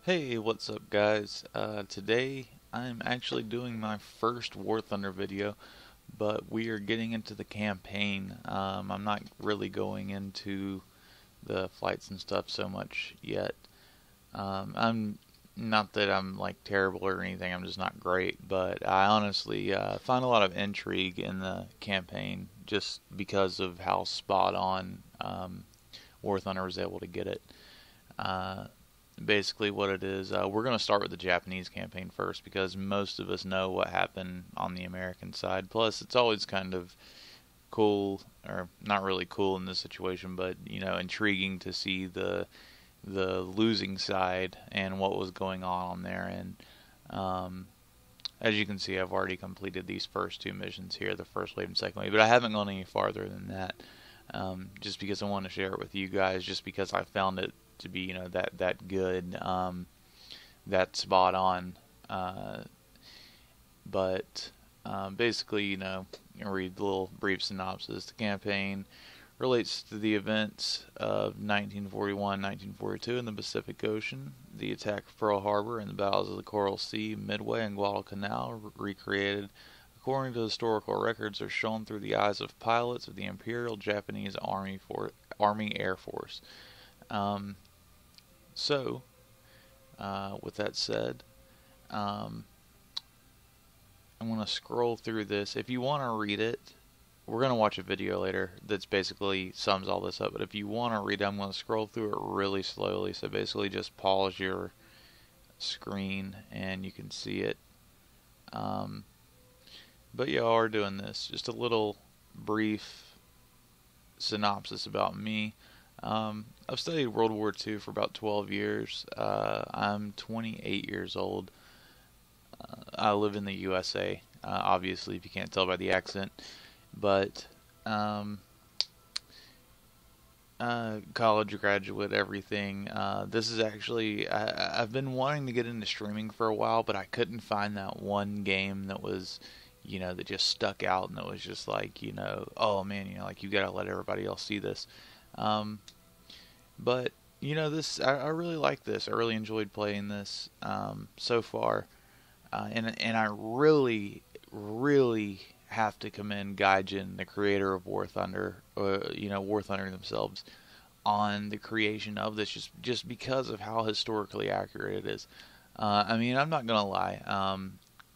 Hey, what's up guys? Today I'm actually doing my first War Thunder video, but we are getting into the campaign. I'm not really going into the flights and stuff so much yet. I'm not that I'm like terrible or anything, I'm just not great, but I honestly find a lot of intrigue in the campaign just because of how spot on War Thunder was able to get it. Uh, Basically what it is, we're going to start with the Japanese campaign first because most of us know what happened on the American side. Plus, it's always kind of cool, or not really cool in this situation, but intriguing to see the losing side and what was going on there. And as you can see, I've already completed these first two missions here, the first wave and second wave, but I haven't gone any farther than that. Just because I want to share it with you guys, just because I found it to be that good, that spot on. But basically, read the little brief synopsis. The campaign relates to the events of 1941-1942 in the Pacific Ocean, the attack of Pearl Harbor, and the battles of the Coral Sea, Midway, and Guadalcanal, recreated according to historical records, are shown through the eyes of pilots of the Imperial Japanese Army Air Force. With that said, I'm going to scroll through this. If you want to read it, we're going to watch a video later that's basically sums all this up. But if you want to read it, I'm going to scroll through it really slowly. So basically just pause your screen and you can see it. But yeah, we're doing this. Just a little brief synopsis about me. I've studied World War II for about 12 years. I'm 28 years old. I live in the USA, obviously, if you can't tell by the accent. But college graduate, everything. This is actually, I've been wanting to get into streaming for a while, but I couldn't find that one game that was, that just stuck out and that was just like, oh man, like you gotta let everybody else see this. But this I really like this. I really enjoyed playing this so far, and I really have to commend Gaijin, the creator of War Thunder, War Thunder themselves, on the creation of this, just because of how historically accurate it is. I mean, I'm not gonna lie.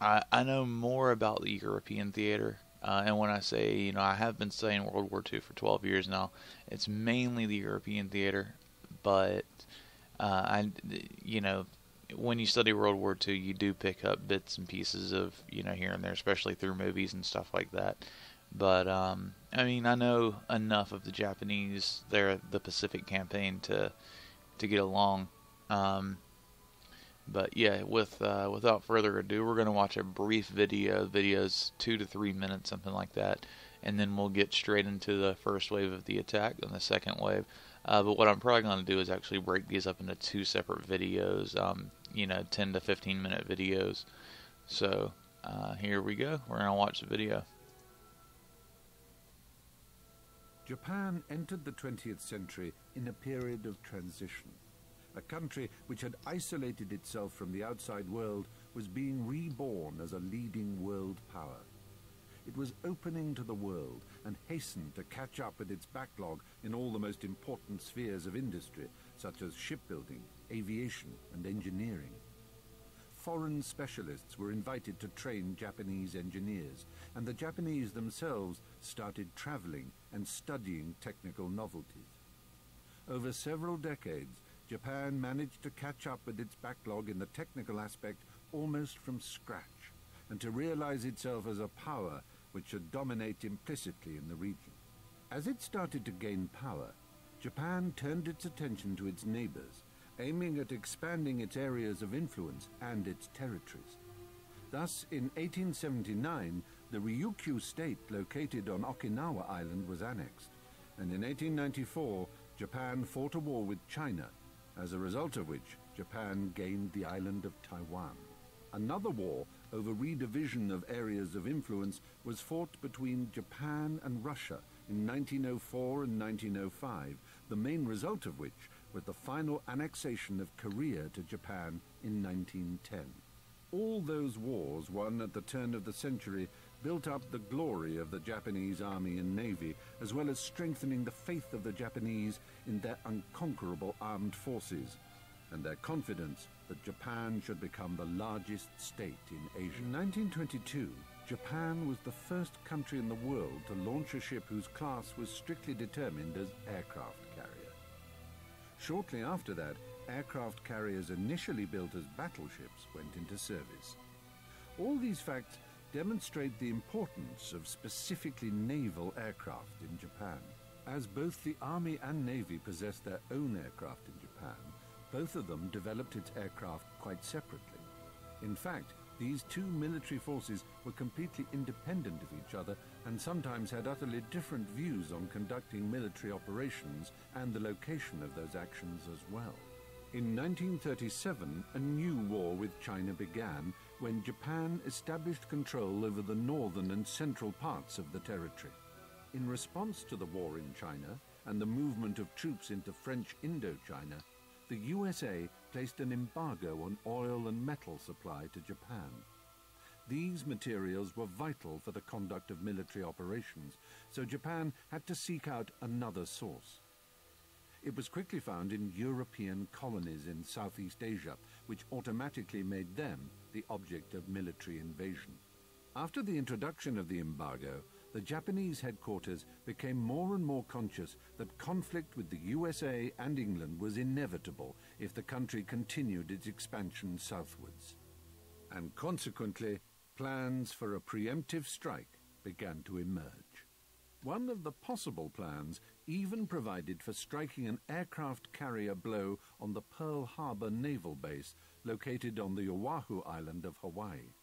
I know more about the European theater. And when I say, I have been studying World War II for 12 years now, it's mainly the European theater. But, when you study World War II, you do pick up bits and pieces of, here and there, especially through movies and stuff like that. But, I mean, I know enough of the Japanese, the Pacific campaign to get along. But yeah, without further ado, we're going to watch a brief video. The video's 2 to 3 minutes, something like that. And then we'll get straight into the first wave of the attack and the second wave. But what I'm probably going to do is actually break these up into two separate videos, 10 to 15 minute videos. So here we go. We're going to watch the video. Japan entered the 20th century in a period of transition. A country which had isolated itself from the outside world was being reborn as a leading world power. It was opening to the world and hastened to catch up with its backlog in all the most important spheres of industry, such as shipbuilding, aviation, and engineering. Foreign specialists were invited to train Japanese engineers, and the Japanese themselves started traveling and studying technical novelties. Over several decades, Japan managed to catch up with its backlog in the technical aspect almost from scratch, and to realize itself as a power which should dominate implicitly in the region. As it started to gain power, Japan turned its attention to its neighbors, aiming at expanding its areas of influence and its territories. Thus, in 1879, the Ryukyu state located on Okinawa Island was annexed, and in 1894, Japan fought a war with China, as a result of which Japan gained the island of Taiwan. Another war over redivision of areas of influence was fought between Japan and Russia in 1904 and 1905, the main result of which with the final annexation of Korea to Japan in 1910. All those wars won at the turn of the century built up the glory of the Japanese army and navy, as well as strengthening the faith of the Japanese in their unconquerable armed forces, and their confidence that Japan should become the largest state in Asia. In 1922, Japan was the first country in the world to launch a ship whose class was strictly determined as aircraft carrier. Shortly after that, aircraft carriers initially built as battleships went into service. All these facts demonstrate the importance of specifically naval aircraft in Japan. As both the Army and Navy possessed their own aircraft in Japan, both of them developed its aircraft quite separately. In fact, these two military forces were completely independent of each other and sometimes had utterly different views on conducting military operations and the location of those actions as well. In 1937, a new war with China began when Japan established control over the northern and central parts of the territory. In response to the war in China and the movement of troops into French Indochina, the USA placed an embargo on oil and metal supply to Japan. These materials were vital for the conduct of military operations, so Japan had to seek out another source. It was quickly found in European colonies in Southeast Asia, which automatically made them the object of military invasion. After the introduction of the embargo, the Japanese headquarters became more and more conscious that conflict with the USA and England was inevitable if the country continued its expansion southwards. And consequently, plans for a preemptive strike began to emerge. One of the possible plans even provided for striking an aircraft carrier blow on the Pearl Harbor Naval Base located on the Oahu island of Hawaii.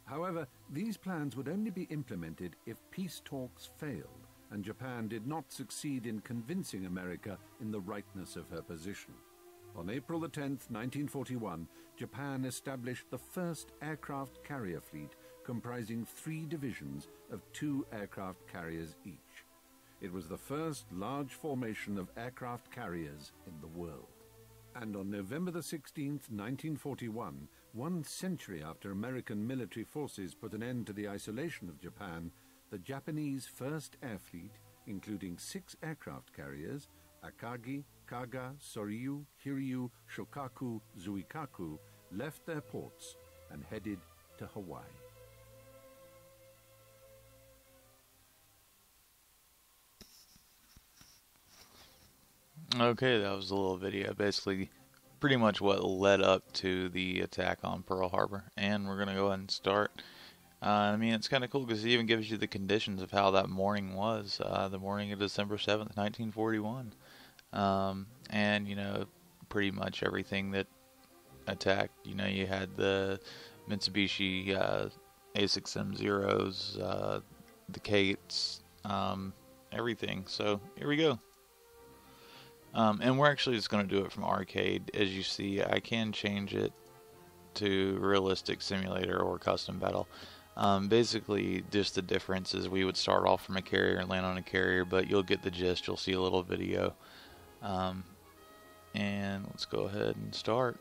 However, these plans would only be implemented if peace talks failed and Japan did not succeed in convincing America in the rightness of her position. On April 10, 1941, Japan established the first aircraft carrier fleet comprising 3 divisions of 2 aircraft carriers each. It was the first large formation of aircraft carriers in the world. And on November 16, 1941, 1 century after American military forces put an end to the isolation of Japan, the Japanese First Air Fleet, including 6 aircraft carriers, Akagi, Kaga, Soryu, Hiryu, Shokaku, Zuikaku, left their ports and headed to Hawaii. Okay, that was a little video. Basically, pretty much what led up to the attack on Pearl Harbor. And we're going to go ahead and start. I mean, it's kind of cool because it even gives you the conditions of how that morning was. The morning of December 7th, 1941. And, you know, pretty much everything that attacked. You know, you had the Mitsubishi A6M0s, the Kates, everything. So, here we go. And we're actually just going to do it from arcade. As you see, I can change it to realistic simulator or custom battle. Basically, just the difference is we would start off from a carrier and land on a carrier, but you'll get the gist. You'll see a little video. And let's go ahead and start.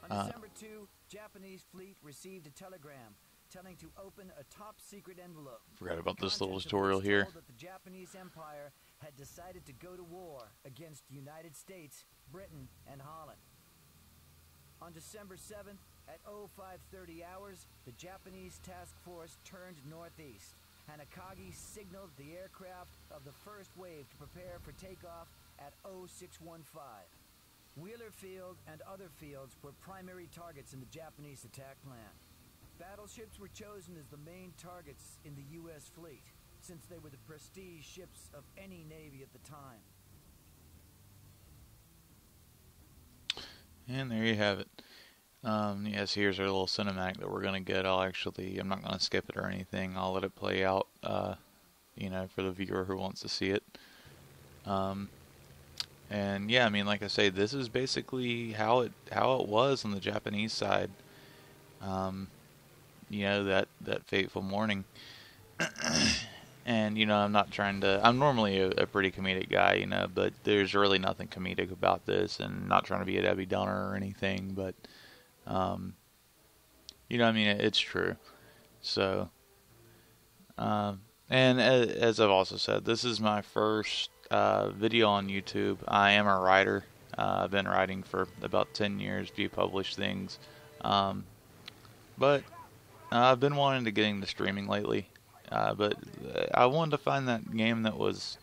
On December 2, Japanese fleet received a telegram telling to open a top-secret envelope. Forgot about this little tutorial here. That the Japanese Empire had decided to go to war against the United States, Britain, and Holland. On December 7th, at 0530 hours, the Japanese task force turned northeast. Hanakagi signaled the aircraft of the first wave to prepare for takeoff at 0615. Wheeler Field and other fields were primary targets in the Japanese attack plan. Battleships were chosen as the main targets in the U.S. fleet, since they were the prestige ships of any navy at the time. And there you have it. Yes, here's our little cinematic that we're going to get. I'm not going to skip it or anything. I'll let it play out, you know, for the viewer who wants to see it. And yeah, I mean, like I say, this is basically how it was on the Japanese side. You know, that fateful morning. And, I'm not trying to, I'm normally a pretty comedic guy, but there's really nothing comedic about this, and not trying to be a Debbie Downer or anything, but, it's true. So, and as I've also said, this is my first video on YouTube. I am a writer. I've been writing for about 10 years, do publish things. But I've been wanting to get into streaming lately. But I wanted to find that game that was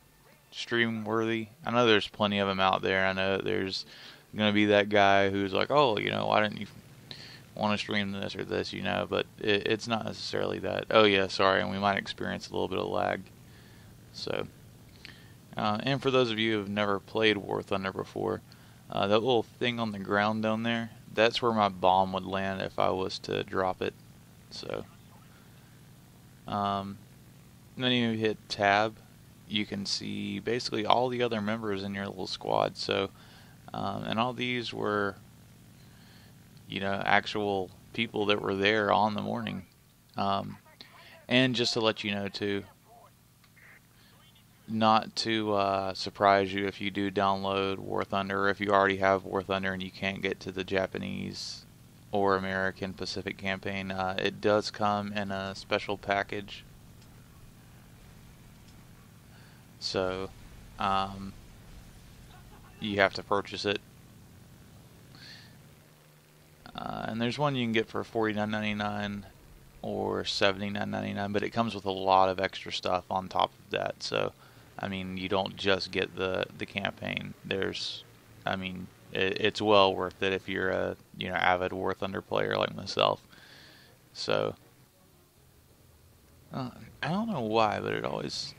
stream worthy. I know there's plenty of them out there. I know there's going to be that guy who's like, oh, why didn't you want to stream this or this, but it's not necessarily that. Oh yeah, sorry, and we might experience a little bit of lag. So, and for those of you who have never played War Thunder before, that little thing on the ground down there, that's where my bomb would land if I was to drop it. So, then you hit tab, you can see basically all the other members in your little squad. So, and all these were, actual people that were there on the morning. And just to let you know too, not to surprise you if you do download War Thunder, or if you already have War Thunder and you can't get to the Japanese or American Pacific campaign, it does come in a special package. So, you have to purchase it. And there's one you can get for $49.99 or $79.99, but it comes with a lot of extra stuff on top of that. So, you don't just get the campaign. It's well worth it if you're a avid War Thunder player like myself. So, I don't know why, but it always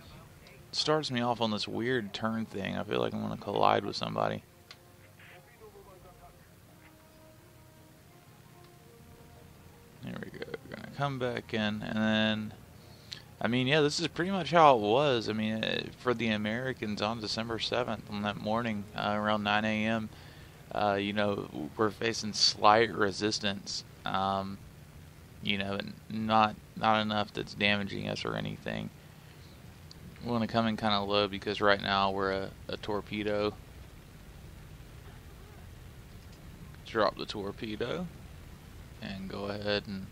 starts me off on this weird turn thing. I feel like I'm going to collide with somebody. There we go. We're going to come back in, and then, yeah, this is pretty much how it was. For the Americans on December 7th, on that morning, around 9 a.m., we're facing slight resistance, not enough that's damaging us or anything. We want to come in kind of low because right now we're a torpedo. Drop the torpedo and go ahead and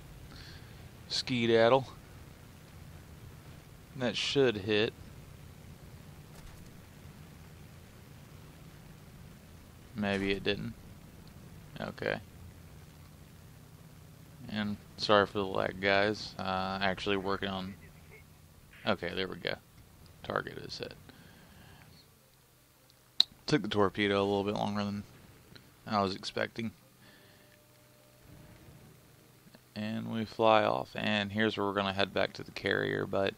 skedaddle. That should hit. Maybe it didn't. Okay. And sorry for the lag, guys. Actually working on... Okay, there we go. Target is hit. Took the torpedo a little bit longer than I was expecting. And we fly off, and here's where we're going to head back to the carrier, but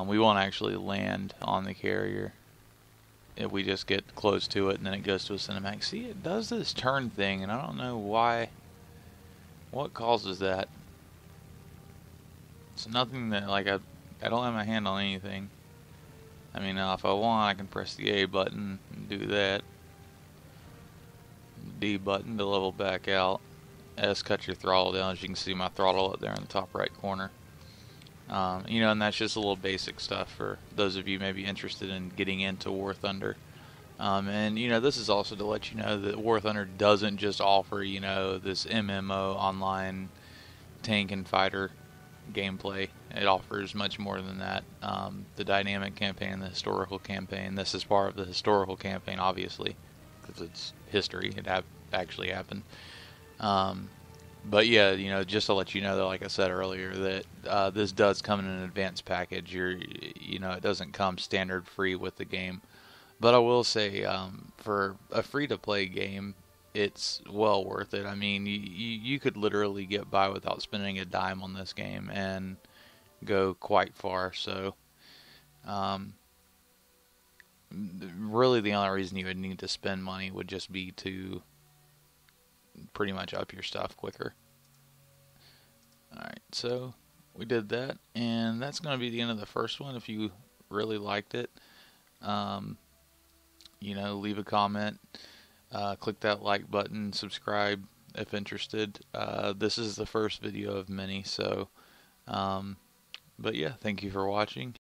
we won't actually land on the carrier. If we just get close to it, and then it goes to a cinematic. See, it does this turn thing, and I don't know why. What causes that? It's nothing that, I don't have my hand on anything. Now if I want, I can press the A button and do that. D button to level back out. S cuts your throttle down. As you can see, my throttle up there in the top right corner. And that's just a little basic stuff for those of you maybe interested in getting into War Thunder. And this is also to let you know that War Thunder doesn't just offer, this MMO online tank and fighter gameplay. It offers much more than that. The dynamic campaign, the historical campaign. This is part of the historical campaign, obviously, because it's history. It actually happened. But yeah, just to let you know that, like I said earlier, that this does come in an advanced package. It doesn't come standard free with the game. But I will say, for a free-to-play game, it's well worth it. You could literally get by without spending a dime on this game and go quite far. So, really the only reason you would need to spend money would just be to pretty much up your stuff quicker. Alright, so we did that, and that's going to be the end of the first one. If you really liked it, leave a comment, click that like button, subscribe if interested. This is the first video of many, so, but yeah, thank you for watching.